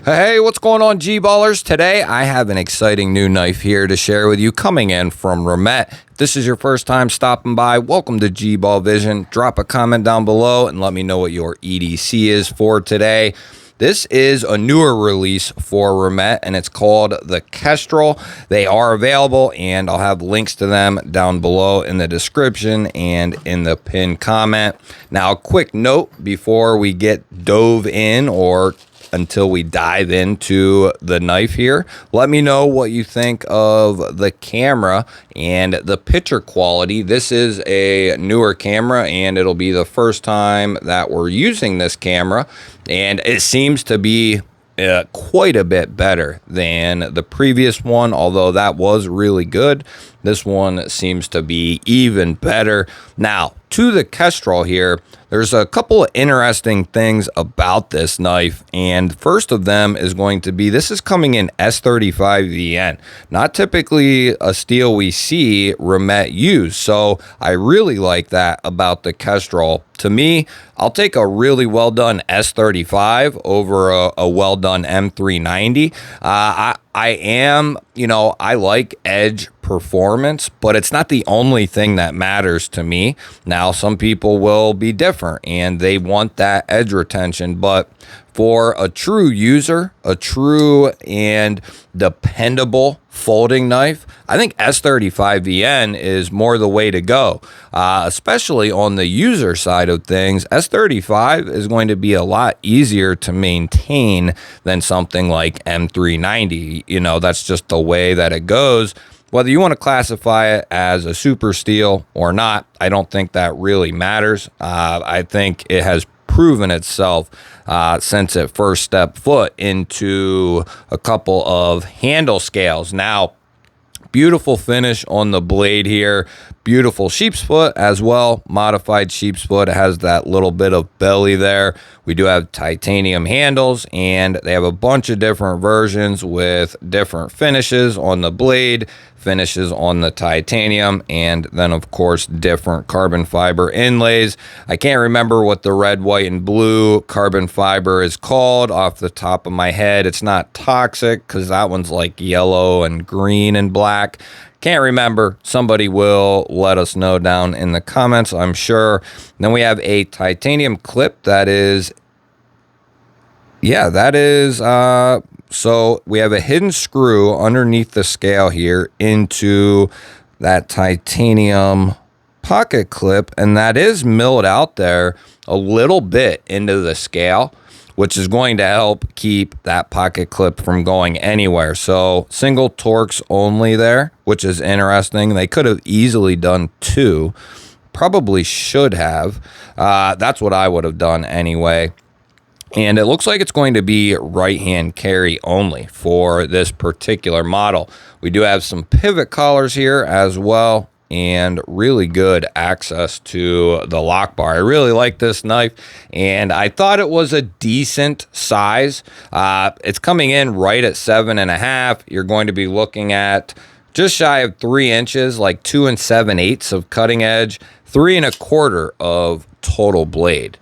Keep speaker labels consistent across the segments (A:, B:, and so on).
A: Hey, what's going on, G-Ballers? Today, I have an exciting new knife here to share with you coming in from Remette. If this is your first time stopping by, welcome to G-Ball Vision. Drop a comment down below and let me know what your EDC is for today. This is a newer release for Remette, and it's called the Kestrel. They are available, and I'll have links to them down below in the description and in the pinned comment. Now, a quick note before we get dove in or until we dive into the knife here, let me know what you think of the camera and the picture quality. This is a newer camera, and it'll be the first time that we're using this camera, and it seems to be quite a bit better than the previous one, although that was really good. This one seems to be even better. Now, to the Kestrel here, there's a couple of interesting things about this knife, and first of them is going to be this is coming in S35VN, not typically a steel we see Remette use, so I really like that about the Kestrel. To me, I'll take a really well done S35 over a well done M390. I like edge performance, but it's not the only thing that matters to me. Now, some people will be different and they want that edge retention, but for a true user, a true and dependable folding knife, I think S35VN is more the way to go, especially on the user side of things. S35 is going to be a lot easier to maintain than something like M390. You know, that's just the way that it goes. Whether you want to classify it as a super steel or not, I don't think that really matters. I think it has proven itself since it first stepped foot into a couple of handle scales. Now, beautiful finish on the blade here. Beautiful sheep's foot as well. Modified sheep's foot. It has that little bit of belly there. We do have titanium handles, and they have a bunch of different versions with different finishes on the blade, finishes on the titanium, and then of course different carbon fiber inlays. I can't remember what the red, white, and blue carbon fiber is called off the top of my head. It's not toxic because that one's like yellow and green and black. Can't remember. Somebody will let us know down in the comments, I'm sure. Then we have a titanium clip that is, so we have a hidden screw underneath the scale here into that titanium pocket clip, and that is milled out there a little bit into the scale, which is going to help keep that pocket clip from going anywhere. So single Torx only there, which is interesting. They could have easily done two, probably should have. That's what I would have done anyway. And it looks like it's going to be right-hand carry only for this particular model. We do have some pivot collars here as well, and really good access to the lock bar. I really like this knife, and I thought it was a decent size. It's coming in right at 7.5. You're going to be looking at just shy of 3 inches, like 2 7/8 of cutting edge, 3 1/4 of total blade.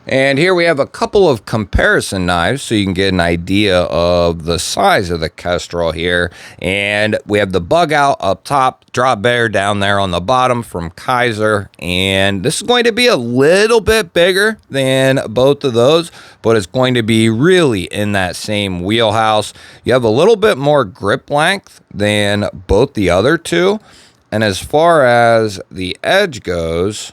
A: And here we have a couple of comparison knives so you can get an idea of the size of the Kestrel here. And we have the bug out up top, drop bear down there on the bottom from Kaiser. And this is going to be a little bit bigger than both of those, but it's going to be really in that same wheelhouse. You have a little bit more grip length than both the other two. And as far as the edge goes,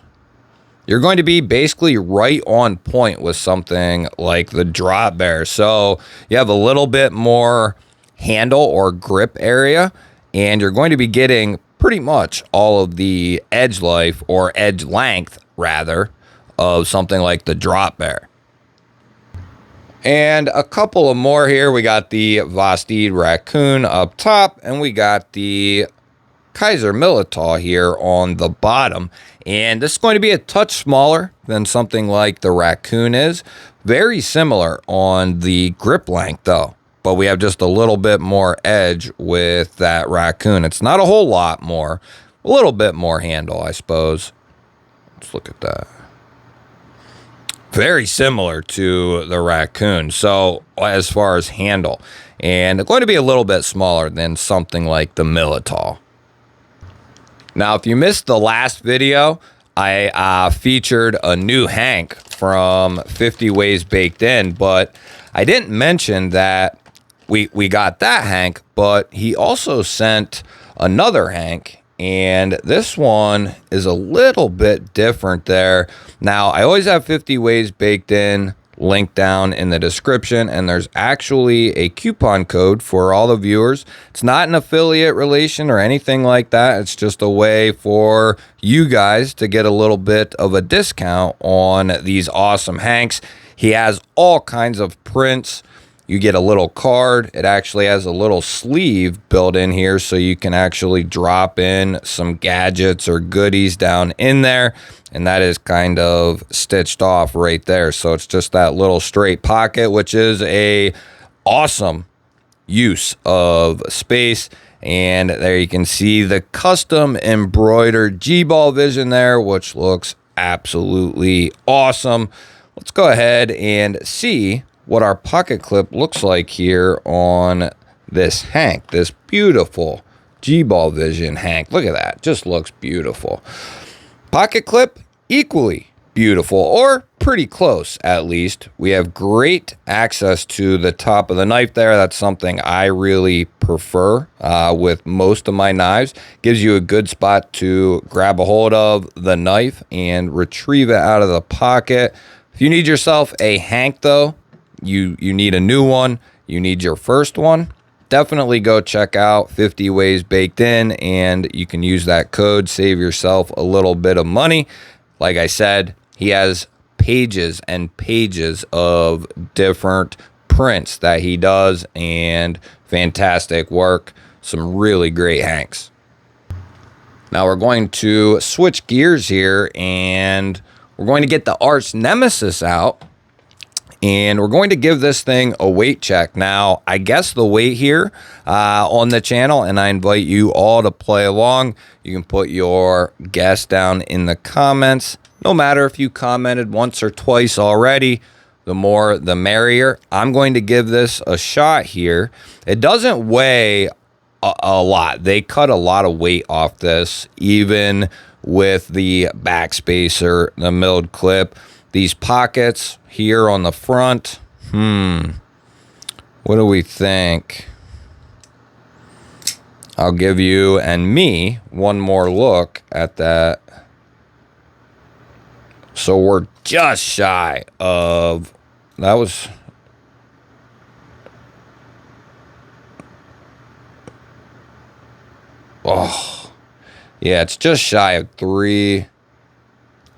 A: you're going to be basically right on point with something like the drop bear. So you have a little bit more handle or grip area, and you're going to be getting pretty much all of the edge life, or edge length rather, of something like the drop bear. And a couple of more here. We got the Vostede Raccoon up top, and we got the Kaiser Militaw here on the bottom. And this is going to be a touch smaller than something like the Raccoon is. Very similar on the grip length though, but we have just a little bit more edge with that Raccoon. It's not a whole lot more, a little bit more handle, I suppose. Let's look at that. very similar to the Raccoon. So as far as handle, and going to be a little bit smaller than something like the Militol. Now, if you missed the last video, I featured a new Hank from 50 Ways Baked In, but I didn't mention that we got that Hank, but he also sent another Hank, and this one is a little bit different there. Now, I always have 50 Ways Baked In linked down in the description, and there's actually a coupon code for all the viewers. It's not an affiliate relation or anything like that. It's just a way for you guys to get a little bit of a discount on these awesome Hanks. He has all kinds of prints. You get a little card. It actually has a little sleeve built in here, so you can actually drop in some gadgets or goodies down in there. And that is kind of stitched off right there. So it's just that little straight pocket, which is a awesome use of space. And there you can see the custom embroidered G-Ball vision there, which looks absolutely awesome. Let's go ahead and see what our pocket clip looks like here on this Hank, this beautiful G-Ball Vision Hank. Look at that, just looks beautiful. Pocket clip, equally beautiful, or pretty close at least. We have great access to the top of the knife there. That's something I really prefer with most of my knives. Gives you a good spot to grab a hold of the knife and retrieve it out of the pocket. If you need yourself a Hank though, you need a new one, you need your first one, definitely go check out 50 Ways Baked In, and you can use that code, save yourself a little bit of money. Like I said, he has pages and pages of different prints that he does, and fantastic work. Some really great Hanks. Now we're going to switch gears here, and we're going to get the arch nemesis out. And we're going to give this thing a weight check. Now, I guess the weight here on the channel, and I invite you all to play along. You can put your guess down in the comments. No matter if you commented once or twice already, the more the merrier. I'm going to give this a shot here. It doesn't weigh a lot. They cut a lot of weight off this, even with the backspacer, the milled clip. These pockets here on the front, what do we think? I'll give you and me one more look at that. So we're just shy of, that was, oh, yeah, it's just shy of 3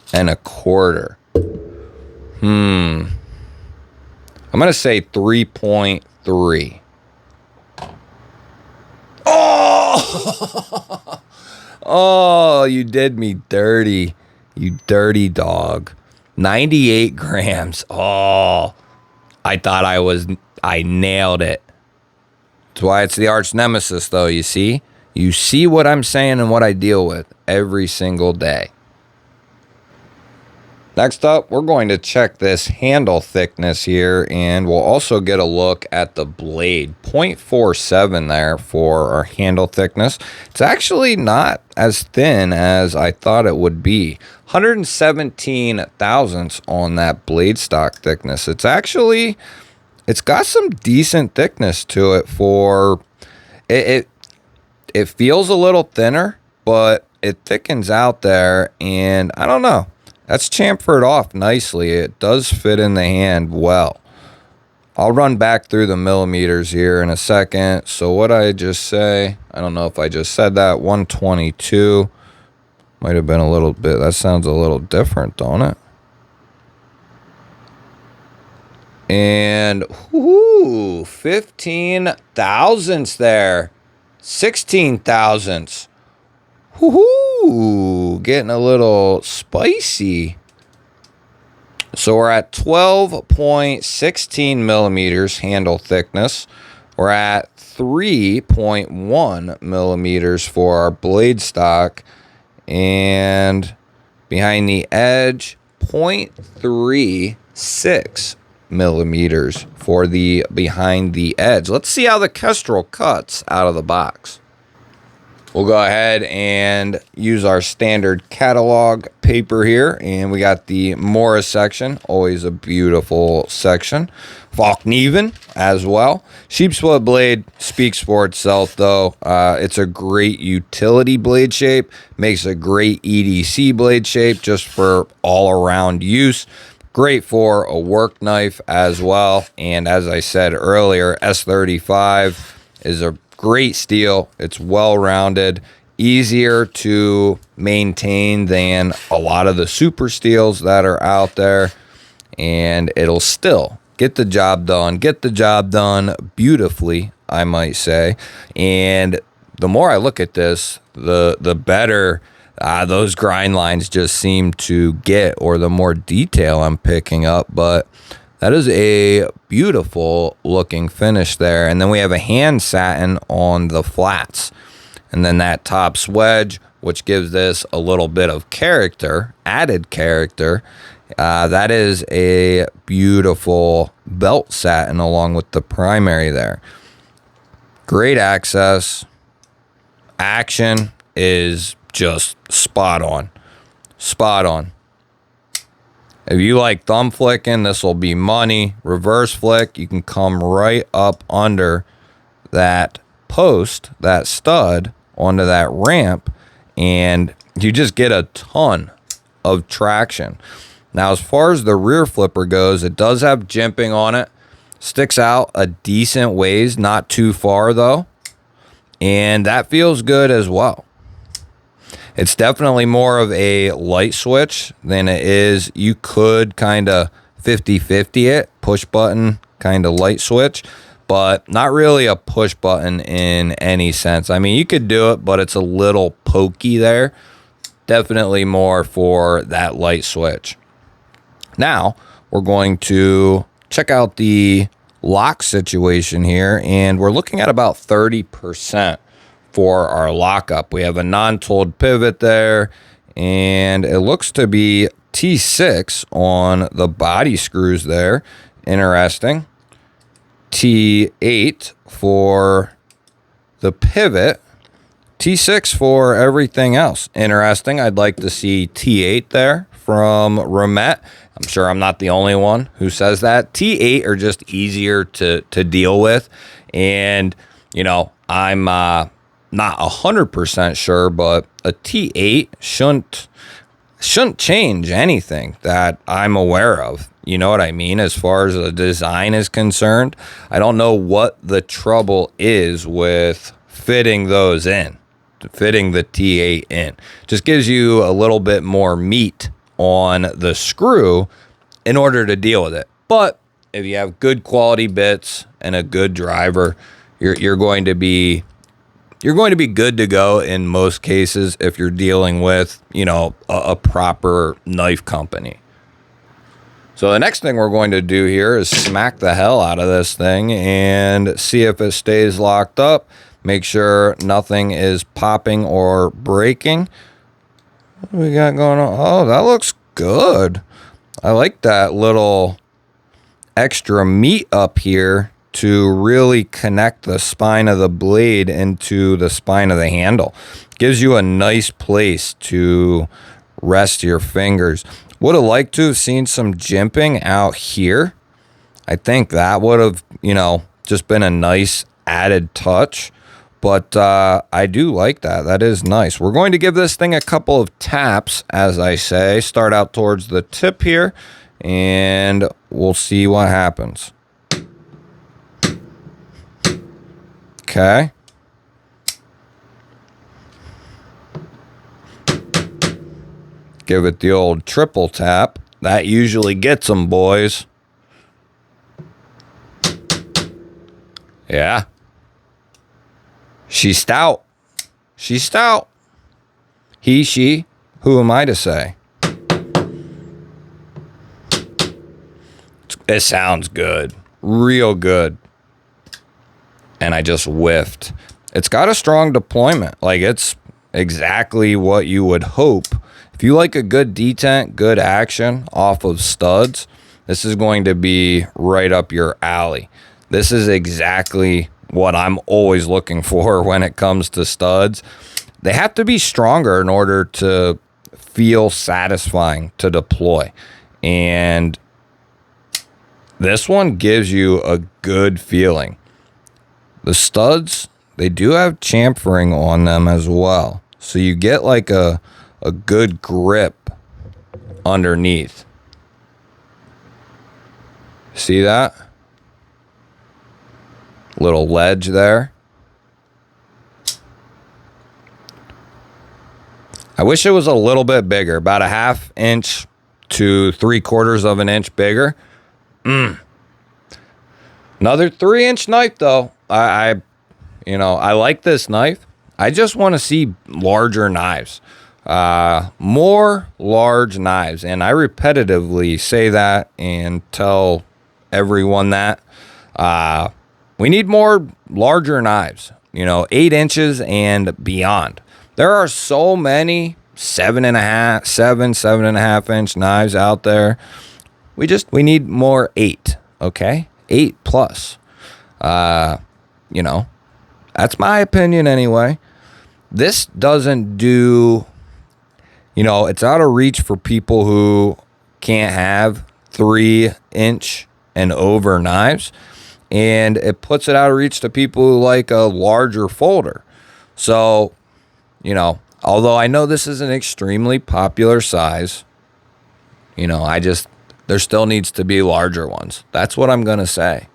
A: 1/4. I'm going to say 3.3. Oh! Oh, you did me dirty. You dirty dog. 98 grams. Oh, I thought I nailed it. That's why it's the arch nemesis, though, you see? You see what I'm saying and what I deal with every single day. Next up, we're going to check this handle thickness here, and we'll also get a look at the blade. 0.47 there for our handle thickness. It's actually not as thin as I thought it would be. 117 thousandths on that blade stock thickness. It's got some decent thickness to it for it. It feels a little thinner, but it thickens out there, and I don't know. That's chamfered off nicely. It does fit in the hand well. I'll run back through the millimeters here in a second. So what I just say, I don't know if I just said that, 122. Might have been a little bit, that sounds a little different, don't it? And, whoo, 15 thousandths there. 16 thousandths. Woohoo! Getting a little spicy. So we're at 12.16 millimeters handle thickness. We're at 3.1 millimeters for our blade stock. And behind the edge, 0.3 6 millimeters for the behind the edge. Let's see how the Kestrel cuts out of the box. We'll go ahead and use our standard catalog paper here, and we got the Morris section, always a beautiful section. Falkneven as well. Sheepsfoot blade speaks for itself, though. It's a great utility blade shape, makes a great EDC blade shape just for all-around use. Great for a work knife as well, and as I said earlier, S35 is a great steel. It's well-rounded, easier to maintain than a lot of the super steels that are out there, and it'll still get the job done beautifully, I might say. And the more I look at this, the better those grind lines just seem to get, or the more detail I'm picking up. But that is a beautiful looking finish there. And then we have a hand satin on the flats. And then that top swedge, which gives this a little bit of character, added character. That is a beautiful belt satin along with the primary there. Great access. Action is just spot on. Spot on. If you like thumb flicking, this will be money. Reverse flick, you can come right up under that post, that stud, onto that ramp, and you just get a ton of traction. Now, as far as the rear flipper goes, it does have jimping on it. Sticks out a decent ways, not too far though, and that feels good as well. It's definitely more of a light switch than it is. You could kind of 50-50 it, push button, kind of light switch, but not really a push button in any sense. I mean, you could do it, but it's a little pokey there. Definitely more for that light switch. Now, we're going to check out the lock situation here, and we're looking at about 30% for our lockup. We have a non-tooled pivot there, and it looks to be T6 on the body screws there. Interesting. T8 for the pivot. T6 for everything else. Interesting. I'd like to see T8 there from Remette. I'm sure I'm not the only one who says that. T8 are just easier to deal with, and you know, I'm not 100% sure, but a T8 shouldn't change anything that I'm aware of. You know what I mean? As far as the design is concerned, I don't know what the trouble is with fitting those in, fitting the T8 in. Just gives you a little bit more meat on the screw in order to deal with it. But if you have good quality bits and a good driver, you're going to be good to go in most cases if you're dealing with, you know, a proper knife company. So the next thing we're going to do here is smack the hell out of this thing and see if it stays locked up. Make sure nothing is popping or breaking. What do we got going on? Oh, that looks good. I like that little extra meat up here to really connect the spine of the blade into the spine of the handle. Gives you a nice place to rest your fingers. Would have liked to have seen some jimping out here. I think that would have, you know, just been a nice added touch. But I do like that. That is nice. We're going to give this thing a couple of taps, as I say. Start out towards the tip here, and we'll see what happens. Okay. Give it the old triple tap. That usually gets them, boys. Yeah. She's stout. She's stout. He, she, who am I to say? It sounds good. Real good. And I just whiffed. It's got a strong deployment. Like, it's exactly what you would hope. If you like a good detent, good action off of studs, this is going to be right up your alley. This is exactly what I'm always looking for when it comes to studs. They have to be stronger in order to feel satisfying to deploy. And this one gives you a good feeling. The studs, they do have chamfering on them as well. So you get like a good grip underneath. See that? Little ledge there. I wish it was a little bit bigger, about a 1/2 inch to 3/4 of an inch bigger. Another 3-inch knife though. I like this knife. I just want to see larger knives, more large knives. And I repetitively say that and tell everyone that we need more larger knives, 8 inches and beyond. There are so many 7.5 inch knives out there. We need more 8. Okay. 8 plus. That's my opinion anyway. This doesn't do, it's out of reach for people who can't have 3-inch and over knives. And it puts it out of reach to people who like a larger folder. So, although I know this is an extremely popular size, there still needs to be larger ones. That's what I'm going to say.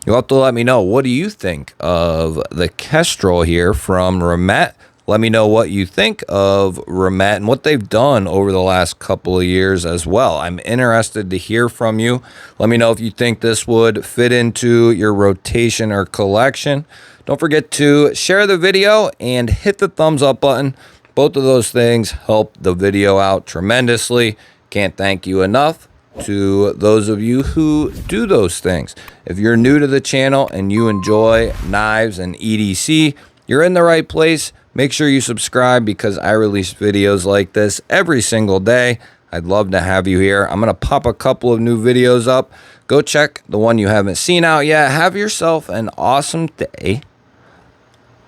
A: You'll have to let me know. What do you think of the Kestrel here from Remette? Let me know what you think of Remette and what they've done over the last couple of years as well. I'm interested to hear from you. Let me know if you think this would fit into your rotation or collection. Don't forget to share the video and hit the thumbs up button. Both of those things help the video out tremendously. Can't thank you enough to those of you who do those things. If you're new to the channel and you enjoy knives and EDC, you're in the right place. Make sure you subscribe because I release videos like this every single day. I'd love to have you here. I'm going to pop a couple of new videos up. Go check the one you haven't seen out yet. Have yourself an awesome day.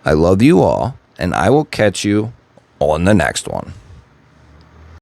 A: I love you all, and I will catch you on the next one.